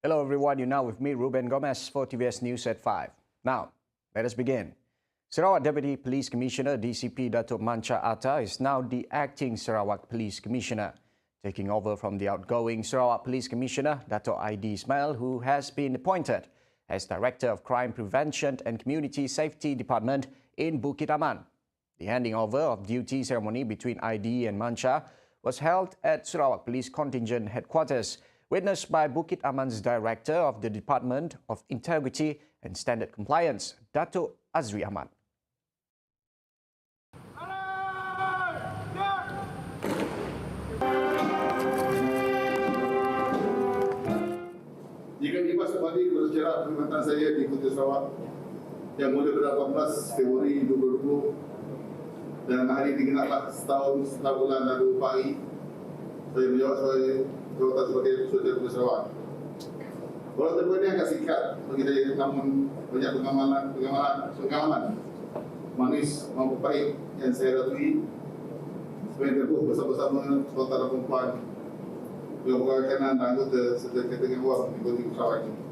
Hello everyone, you're now with me, Ruben Gomez, for TVS News at 5. Now, let us begin. Sarawak Deputy Police Commissioner DCP Datuk Mancha Atta is now the acting Sarawak Police Commissioner, taking over from the outgoing Sarawak Police Commissioner Datuk ID Ismail, who has been appointed as Director of Crime Prevention and Community Safety Department in Bukit Aman. The handing over of duty ceremony between ID and Mancha was held at Sarawak Police Contingent Headquarters, witnessed by Bukit Aman's Director of the Department of Integrity and Standard Compliance, Datuk Azri Ahmad. Jika dibahas kembali kepada sejarah perkhidmatan saya di Kota Sarawak yang mula pada 18 Februari 2020 dan hari ini genaplah setahun 4 bulan dan 2 hari saya menjawab jawatan sebagai Ketua Kota Sarawak. Walau tempoh ini agak singkat bagi saya, namun banyak pengalaman manis maupun pahit yang saya lalui sepanjang tempoh bersama-sama tuan-tuan dan perempuan yang berkanan dan anggota serta kategori awam di Kota Sarawak ini.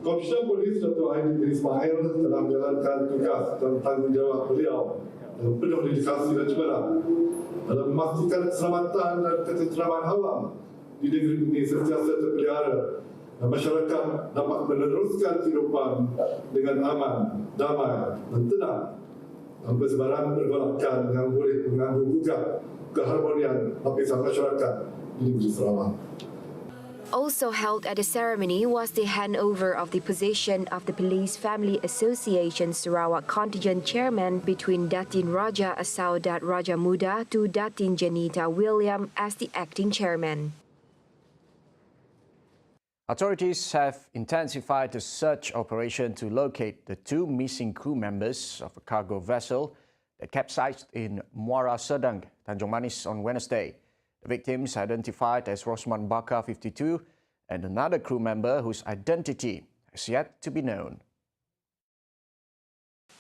Komisioner Polis Datuk ID Ismail telah menjalankan tugas dan tanggungjawab beliau dengan penuh dedikasi dan cemerlang dalam memastikan keselamatan dan ketenteraman awam di negeri ini sentiasa terpelihara dan masyarakat dapat meneruskan kehidupan dengan aman, damai dan tenang tanpa sebarang pergolakan yang boleh mengganggu juga keharmonian lapisan masyarakat di negeri Sarawak. Also held at the ceremony was the handover of the position of the Police Family Association Sarawak Contingent Chairman between Datin Raja Asaudat Raja Muda to Datin Janita William as the acting chairman. Authorities have intensified the search operation to locate the 2 missing crew members of a cargo vessel that capsized in Muara Sedang, Tanjung Manis on Wednesday. The victims identified as Rosman Bakar, 52, and another crew member whose identity has yet to be known.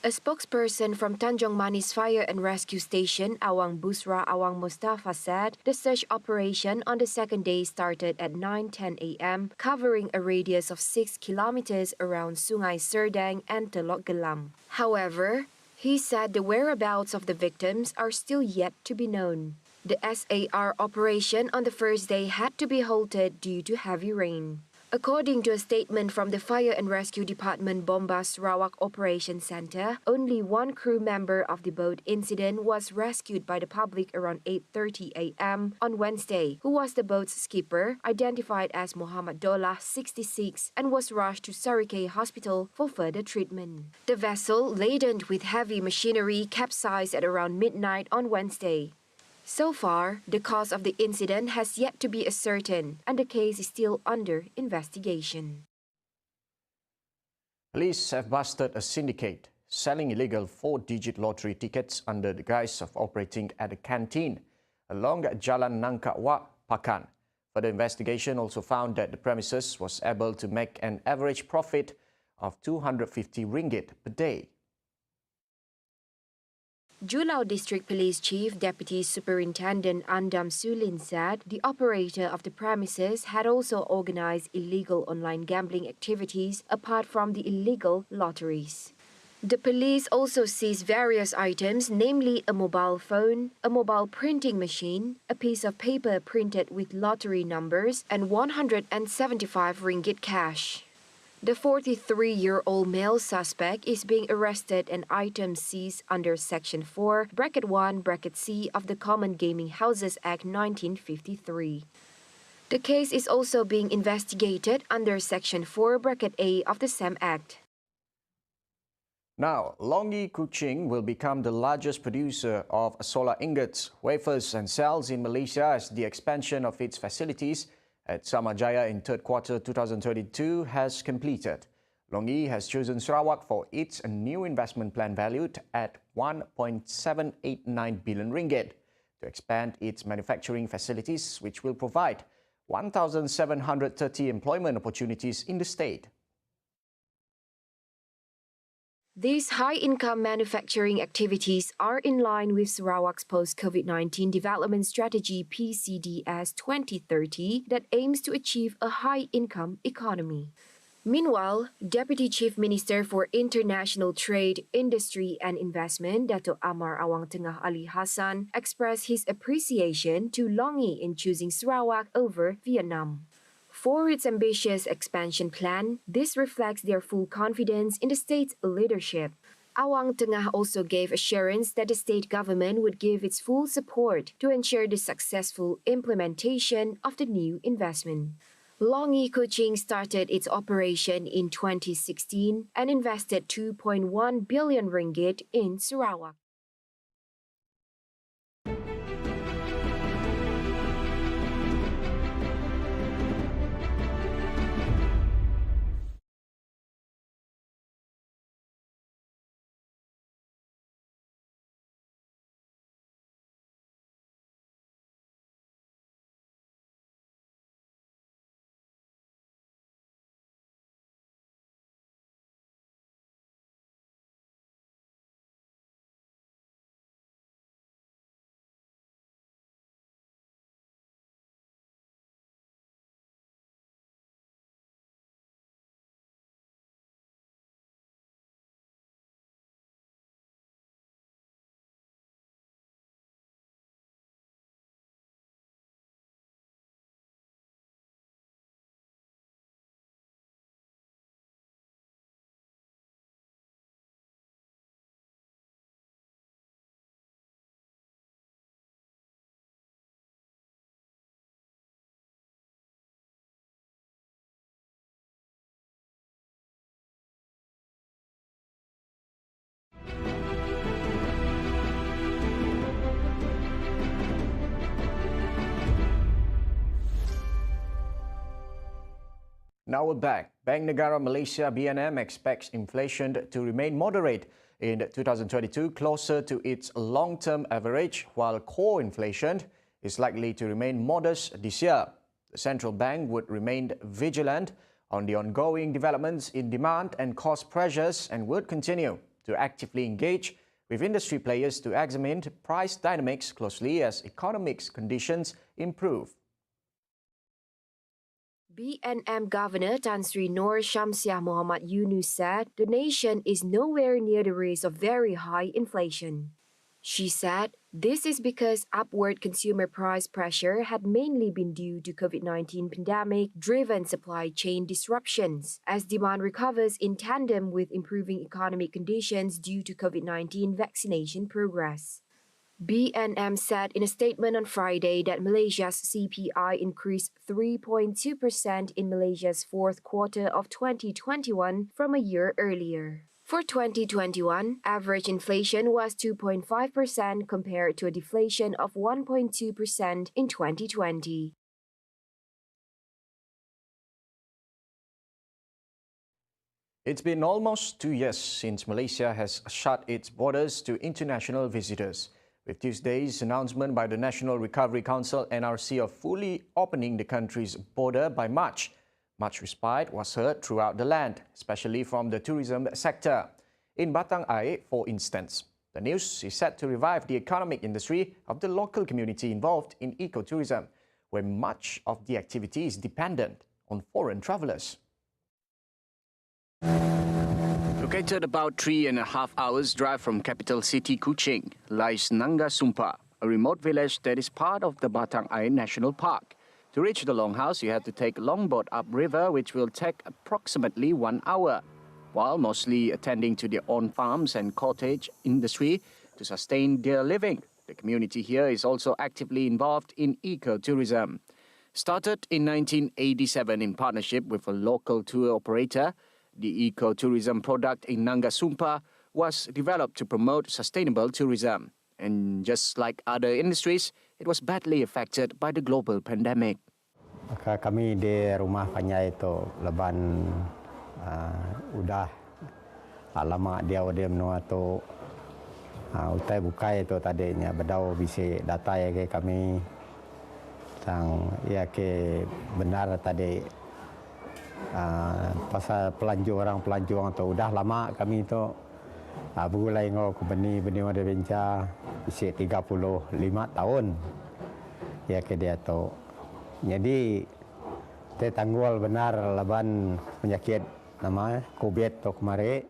A spokesperson from Tanjung Manis Fire and Rescue Station, Awang Busra Awang Mustafa, said the search operation on the second day started at 9:10 a.m., covering a radius of 6 kilometers around Sungai Serdang and Telok Gelam. However, he said the whereabouts of the victims are still yet to be known. The SAR operation on the first day had to be halted due to heavy rain. According to a statement from the Fire and Rescue Department Bombas Sarawak Operations Center, only 1 crew member of the boat incident was rescued by the public around 8:30 a.m. on Wednesday, who was the boat's skipper, identified as Muhammad Dolah, 66, and was rushed to SARIKEI Hospital for further treatment. The vessel, laden with heavy machinery, capsized at around midnight on Wednesday. So far, the cause of the incident has yet to be ascertained, and the case is still under investigation. Police have busted a syndicate selling illegal 4-digit lottery tickets under the guise of operating at a canteen along Jalan Nangka Wak, Pakan. Further investigation also found that the premises was able to make an average profit of RM250 per day. Julau District Police Chief Deputy Superintendent Andam Sulin said the operator of the premises had also organized illegal online gambling activities apart from the illegal lotteries. The police also seized various items, namely a mobile phone, a mobile printing machine, a piece of paper printed with lottery numbers, and RM175 cash. The 43-year-old male suspect is being arrested and items seized under Section 4, Bracket 1, Bracket C of the Common Gaming Houses Act 1953. The case is also being investigated under Section 4, Bracket A of the same Act. Now, Longi Kuching will become the largest producer of solar ingots, wafers and cells in Malaysia as the expansion of its facilities at Samajaya in third quarter 2022 has completed. Longi has chosen Sarawak for its new investment plan valued at RM1.789 billion to expand its manufacturing facilities, which will provide 1,730 employment opportunities in the state. These high-income manufacturing activities are in line with Sarawak's post-COVID-19 development strategy PCDS 2030 that aims to achieve a high-income economy. Meanwhile, Deputy Chief Minister for International Trade, Industry and Investment, Dato' Amar Awang Tengah Ali Hassan, expressed his appreciation to LONGI in choosing Sarawak over Vietnam. For its ambitious expansion plan, this reflects their full confidence in the state's leadership. Awang Tengah also gave assurance that the state government would give its full support to ensure the successful implementation of the new investment. LONGI Kuching started its operation in 2016 and invested 2.1 billion ringgit in Sarawak. Now we're back. Bank Negara Malaysia (BNM) expects inflation to remain moderate in 2022, closer to its long-term average, while core inflation is likely to remain modest this year. The central bank would remain vigilant on the ongoing developments in demand and cost pressures and would continue to actively engage with industry players to examine price dynamics closely as economic conditions improve. BNM Governor Tan Sri Noor Shamsiah Muhammad Yunus said the nation is nowhere near the risk of very high inflation. She said this is because upward consumer price pressure had mainly been due to COVID-19 pandemic-driven supply chain disruptions, as demand recovers in tandem with improving economic conditions due to COVID-19 vaccination progress. BNM said in a statement on Friday that Malaysia's CPI increased 3.2% in Malaysia's fourth quarter of 2021 from a year earlier. For 2021, average inflation was 2.5% compared to a deflation of 1.2% in 2020. It's been almost 2 years since Malaysia has shut its borders to international visitors. With Tuesday's announcement by the National Recovery Council (NRC) of fully opening the country's border by March, much respite was heard throughout the land, especially from the tourism sector. In Batang Air, for instance, the news is set to revive the economic industry of the local community involved in ecotourism, where much of the activity is dependent on foreign travellers. Located about 3.5 hours drive from capital city Kuching lies Nangga Sumpa, a remote village that is part of the Batang Air National Park. To reach the longhouse, you have to take a longboat upriver, which will take approximately 1 hour. While mostly attending to their own farms and cottage industry to sustain their living, the community here is also actively involved in ecotourism. Started in 1987 in partnership with a local tour operator, the ecotourism product in Nangga Sumpa was developed to promote sustainable tourism. And just like other industries, it was badly affected by the global pandemic. Kami di rumah Panyai itu leban udah lama dia menua tu utai bukai itu tadinya bedau bisi data ya kami tentang ya ke benar tadi pasal pelanjur orang tu udah lama kami tu bergulai ngau ke beni ada benca isi 35 tahun ya ke dia tu. Jadi tanggul benar laban penyakit nama COVID tu kemarin.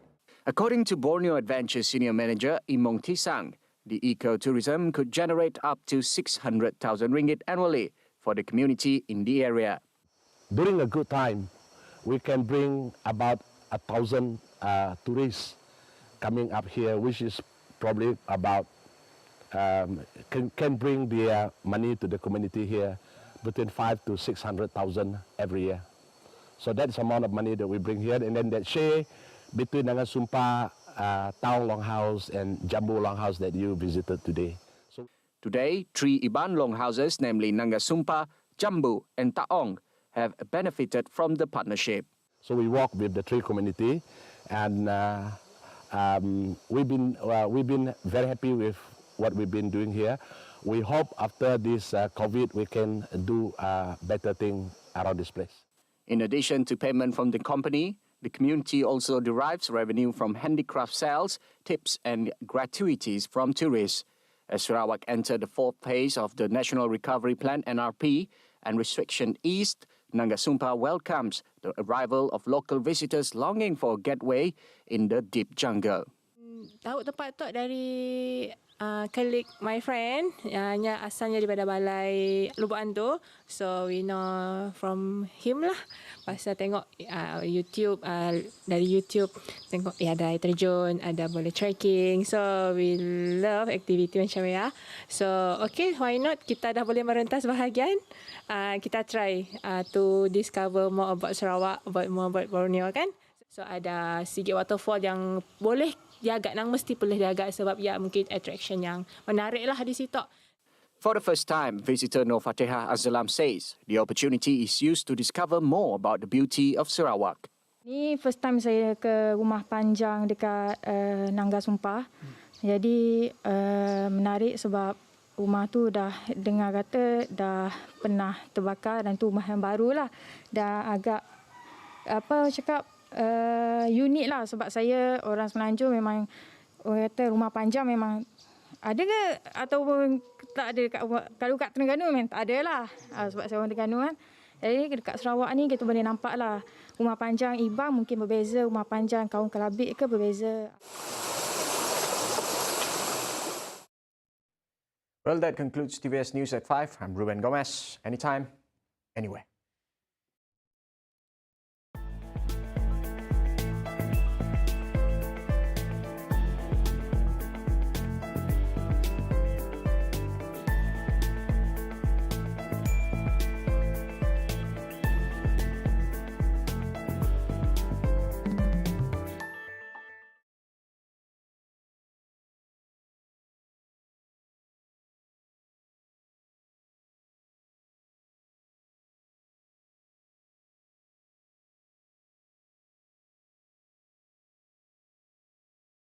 According to Borneo Adventure Senior Manager Imong Tisang, the ecotourism could generate up to 600,000 ringgit annually for the community in the area. During a good time, we can bring about 1,000 tourists coming up here, which is probably about, can bring the money to the community here between 500,000 to 600,000 every year. So that's the amount of money that we bring here, and then that share between Nangasumpa Town Longhouse and Jambu Longhouse that you visited today. So Today, 3 Iban longhouses, namely Nangasumpa, Jambu and Taong, have benefited from the partnership. So we work with the 3 community, and we've been very happy with what we've been doing here. We hope after this COVID we can do a better thing around this place. In addition to payment from the company, the community also derives revenue from handicraft sales, tips and gratuities from tourists. As Sarawak entered the 4th phase of the National Recovery Plan (NRP) and restriction eased, Nangasumpa welcomes the arrival of local visitors longing for a getaway in the deep jungle. Tahu tempat tu dari colleague my friend yang asalnya daripada balai Lubaan tu, so we know from him lah. Pasal tengok YouTube, dari YouTube tengok ada air terjun, ada boleh trekking, so we love activity macam ya. So okay, why not, kita dah boleh merentas bahagian, kita try to discover more about Sarawak, more about Borneo kan. So ada Sigit Waterfall yang boleh diagak, nang mesti boleh diagak sebab ya mungkin attraction yang menarik lah di situ. For the first time, visitor Nur Fatihah Azalam says the opportunity is used to discover more about the beauty of Sarawak. Ni first time saya ke rumah panjang dekat Nangasumpa. Jadi menarik sebab rumah tu dah dengar kata dah pernah terbakar dan tu rumah yang barulah. Dah agak unik lah sebab saya orang Semenanjung memang orang kata rumah panjang memang ada ke atau tak ada kalau kat Terengganu memang tak ada lah sebab saya orang Terengganu kan. Jadi dekat Sarawak ni kita boleh nampak lah rumah panjang Ibang mungkin berbeza, rumah panjang kaum Kelabit ke berbeza. Well, that concludes TVS News at 5. I'm Ruben Gomez. Anytime, anywhere.